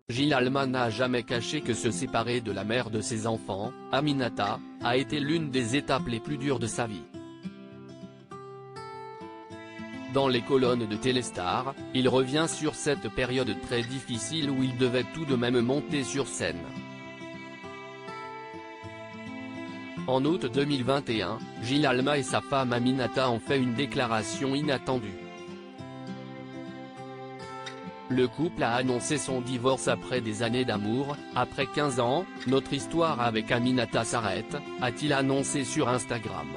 Gilles Alma n'a jamais caché que se séparer de la mère de ses enfants, Aminata, a été l'une des étapes les plus dures de sa vie. Dans les colonnes de Téléstar, il revient sur cette période très difficile où il devait tout de même monter sur scène. En août 2021, Gilles Alma et sa femme Aminata ont fait une déclaration inattendue. Le couple a annoncé son divorce après des années d'amour. Après 15 ans, notre histoire avec Aminata s'arrête, a-t-il annoncé sur Instagram.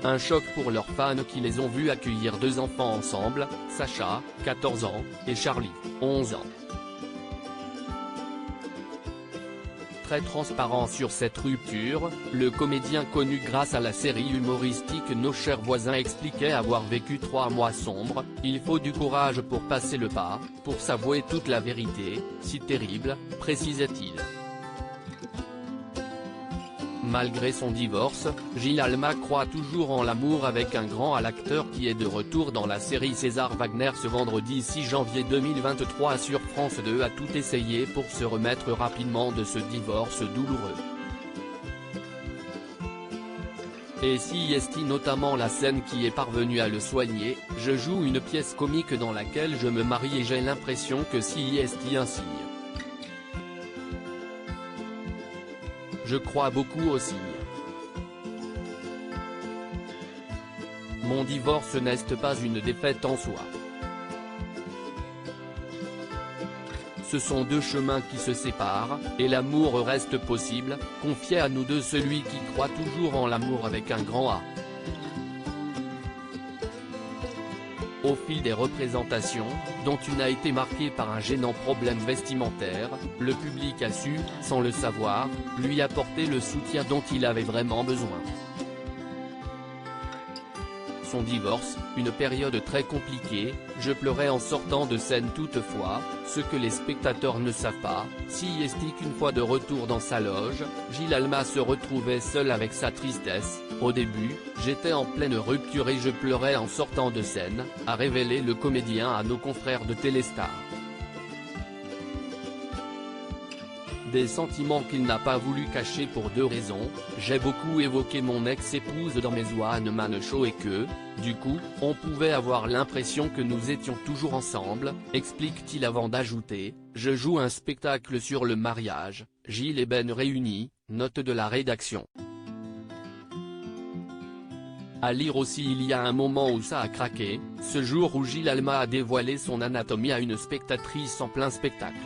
Un choc pour leurs fans qui les ont vus accueillir 2 enfants ensemble, Sacha, 14 ans, et Charlie, 11 ans. Très transparent sur cette rupture, le comédien connu grâce à la série humoristique Nos chers voisins expliquait avoir vécu 3 mois sombres. Il faut du courage pour passer le pas, pour s'avouer toute la vérité, si terrible, précisait-il. Malgré son divorce, Gilles Alma croit toujours en l'amour avec un grand A. L'acteur qui est de retour dans la série César Wagner ce vendredi 6 janvier 2023 sur France 2 a tout essayé pour se remettre rapidement de ce divorce douloureux. Et si est notamment la scène qui est parvenue à le soigner. Je joue une pièce comique dans laquelle je me marie et j'ai l'impression que si est un signe. Je crois beaucoup aux signes. Mon divorce n'est pas une défaite en soi. Ce sont 2 chemins qui se séparent, et l'amour reste possible, confiait à nous deux celui qui croit toujours en l'amour avec un grand A. Au fil des représentations, dont une a été marquée par un gênant problème vestimentaire, le public a su, sans le savoir, lui apporter le soutien dont il avait vraiment besoin. Son divorce, une période très compliquée, je pleurais en sortant de scène toutefois, ce que les spectateurs ne savent pas, si est qu'une fois de retour dans sa loge, Gilles Alma se retrouvait seul avec sa tristesse. Au début, j'étais en pleine rupture et je pleurais en sortant de scène, a révélé le comédien à nos confrères de Téléstar. Des sentiments qu'il n'a pas voulu cacher pour 2 raisons, j'ai beaucoup évoqué mon ex-épouse dans mes One Man Show et que, du coup, on pouvait avoir l'impression que nous étions toujours ensemble, explique-t-il avant d'ajouter, je joue un spectacle sur le mariage, Gilles et Ben réunis, note de la rédaction. À lire aussi il y a un moment où ça a craqué, ce jour où Gilles Alma a dévoilé son anatomie à une spectatrice en plein spectacle.